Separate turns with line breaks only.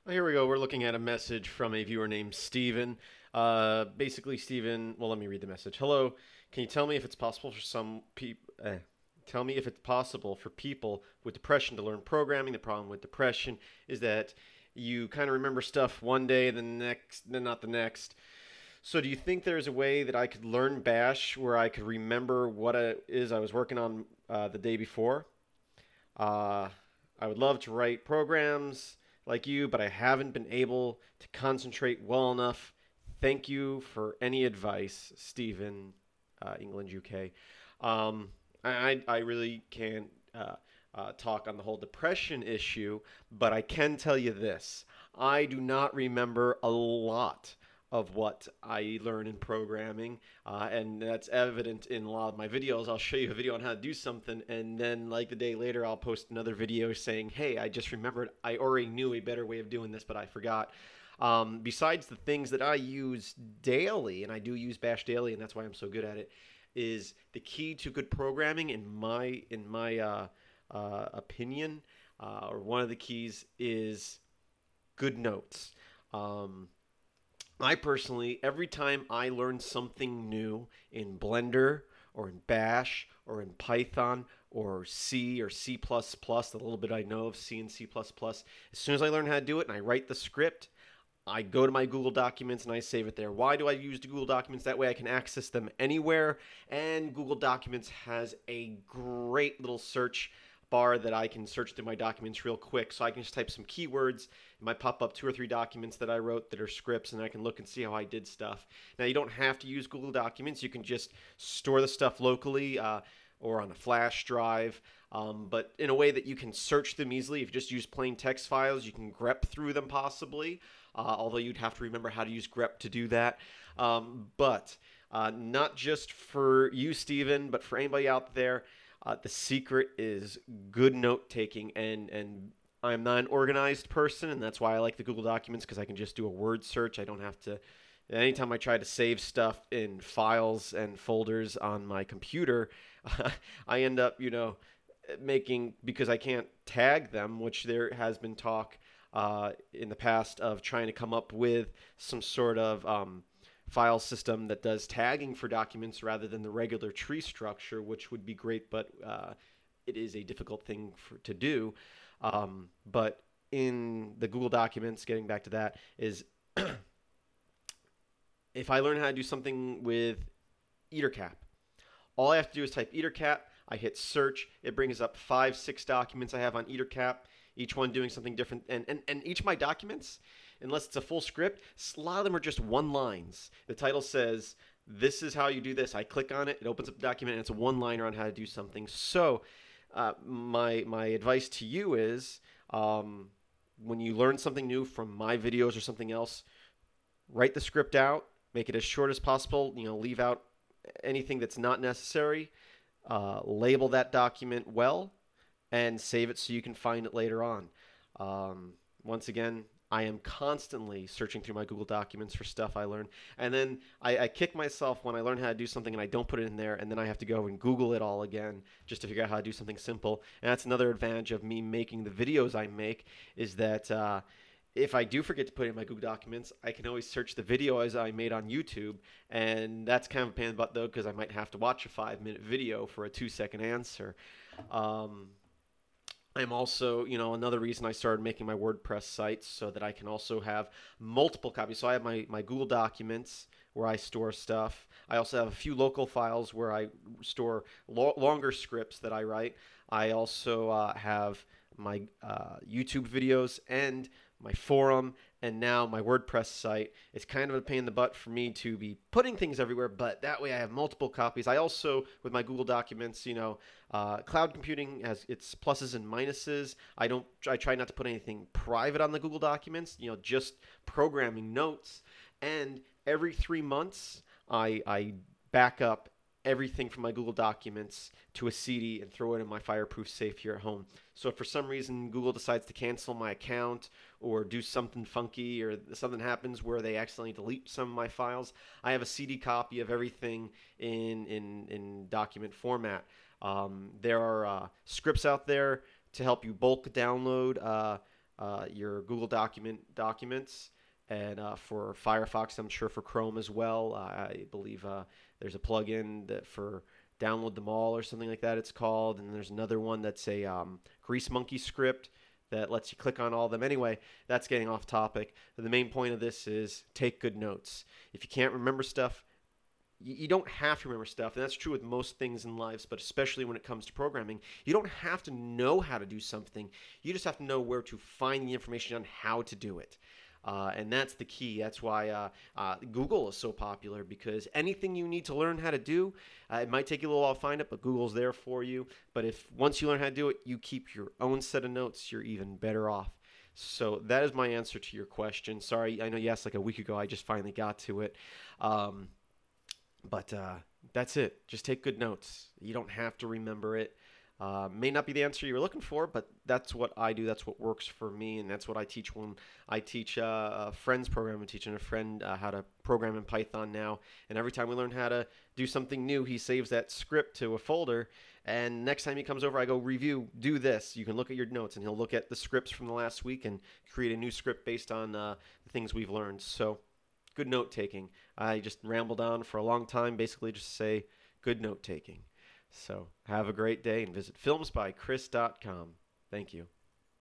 Well, here we go. We're looking at a message from a viewer named Steven. Basically, Steven, well, let me read the message. Hello, can you tell me if it's possible for some people. Tell me if it's possible for people with depression to learn programming. The problem with depression is that you kind of remember stuff one day, the next, then not the next. So, do you think there's a way that I could learn Bash where I could remember what it is I was working on the day before? Uh, I would love to write programs like you, but I haven't been able to concentrate well enough. Thank you for any advice, Stephen, England, UK. Um, I really can't talk on the whole depression issue, but I can tell you this. I do not remember a lot of what I learn in programming, and that's evident in a lot of my videos. I'll show you a video on how to do something, and then like the day later, I'll post another video saying, "Hey, I just remembered. I already knew a better way of doing this, but I forgot." Besides the things that I use daily, and I do use Bash daily, and that's why I'm so good at it, is the key to good programming in my opinion, or one of the keys is good notes. Um, I personally, every time I learn something new in Blender or in Bash or in Python or C or C++, the little bit I know of C and C++, as soon as I learn how to do it and I write the script, I go to my Google Documents and I save it there. Why do I use the Google Documents? That way I can access them anywhere. And Google Documents has a great little search bar that I can search through my documents real quick. So I can just type some keywords. It might pop up two or three documents that I wrote that are scripts, and I can look and see how I did stuff. Now, you don't have to use Google Documents. You can just store the stuff locally. Or on a flash drive, but in a way that you can search them easily. If you just use plain text files, you can grep through them possibly, although you'd have to remember how to use grep to do that. But not just for you, Stephen, but for anybody out there, the secret is good note taking, and I'm not an organized person, and that's why I like the Google Documents because I can just do a word search. I don't have to. Anytime I try to save stuff in files and folders on my computer, I end up, making because I can't tag them, which there has been talk in the past of trying to come up with some sort of file system that does tagging for documents rather than the regular tree structure, which would be great, but it is a difficult thing to do. But in the Google Documents, getting back to that, is if I learn how to do something with EtherCap, all I have to do is type EtherCap. I hit search. It brings up 5, 6 documents I have on EtherCap, each one doing something different. And each of my documents, unless it's a full script, a lot of them are just one lines. The title says, "This is how you do this." I click on it, it opens up the document, and it's a one liner on how to do something. So, my advice to you is when you learn something new from my videos or something else, write the script out, make it as short as possible, leave out anything that's not necessary, label that document well, and save it so you can find it later on. Once again, I am constantly searching through my Google Documents for stuff I learn. And then I kick myself when I learn how to do something and I don't put it in there, and then I have to go and Google it all again just to figure out how to do something simple. And that's another advantage of me making the videos I make is that if I do forget to put it in my Google Documents, I can always search the video as I made on YouTube, and that's kind of a pain in the butt though because I might have to watch a 5-minute video for a 2-second answer. Um, I'm also, another reason I started making my WordPress sites so that I can also have multiple copies. So I have my Google Documents where I store stuff. I also have a few local files where I store longer scripts that I write. I also have my YouTube videos and my forum and now my WordPress site. It's kind of a pain in the butt for me to be putting things everywhere, but that way I have multiple copies. I also, with my Google Documents, cloud computing has its pluses and minuses. I try not to put anything private on the Google Documents. Just programming notes. And every 3 months, I back up everything from my Google Documents to a CD and throw it in my fireproof safe here at home. So if for some reason Google decides to cancel my account or do something funky or something happens where they accidentally delete some of my files, I have a CD copy of everything in document format. There are scripts out there to help you bulk download your Google documents, and for Firefox, I'm sure for Chrome as well. I believe there's a plugin that for download them all or something like that it's called, and there's another one that's a Grease Monkey script that lets you click on all of them. Anyway, that's getting off topic. The main point of this is take good notes. If you can't remember stuff, you don't have to remember stuff, and that's true with most things in life, but especially when it comes to programming. You don't have to know how to do something. You just have to know where to find the information on how to do it. And that's the key. That's why Google is so popular, because anything you need to learn how to do, it might take you a little while to find it, but Google's there for you. But if once you learn how to do it, you keep your own set of notes, you're even better off. So that is my answer to your question. Sorry, I know you asked like a week ago. I just finally got to it. But that's it. Just take good notes. You don't have to remember it. May not be the answer you were looking for, but that's what I do. That's what works for me, and that's what I teach when I teach a friend's program. I'm teaching a friend how to program in Python now, and every time we learn how to do something new, he saves that script to a folder, and next time he comes over, I go, review, do this. You can look at your notes, and he'll look at the scripts from the last week and create a new script based on the things we've learned. So good note taking. I just rambled on for a long time, basically just to say good note taking. So have a great day and visit filmsbychris.com. Thank you.